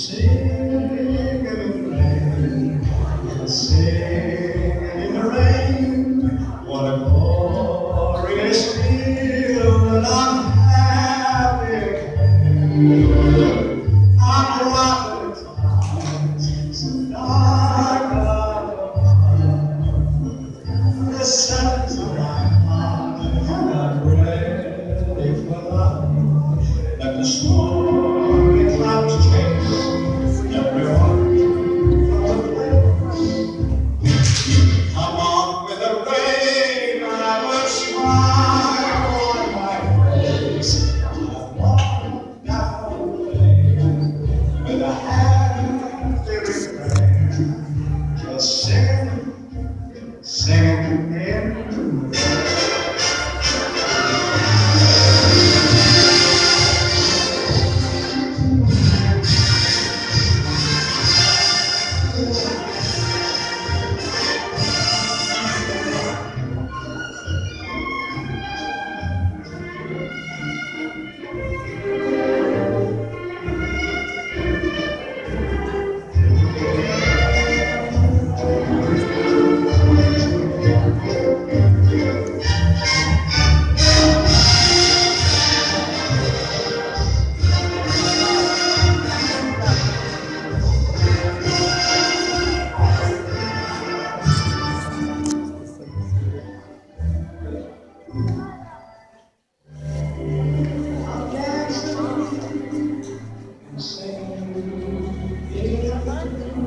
Sing in the rain, sing in the rain. What a glorious feeling! I'm happy. I'm rocking tonight. The sun's in my heart, and I'm ready for love. Let the stormy clouds chase everyone from the place. Come on with the rain, and I will smile on my face. I'll walk down the lane with a happy refrain, just singing, singing in the rain. I'm dancing and singing in the rain.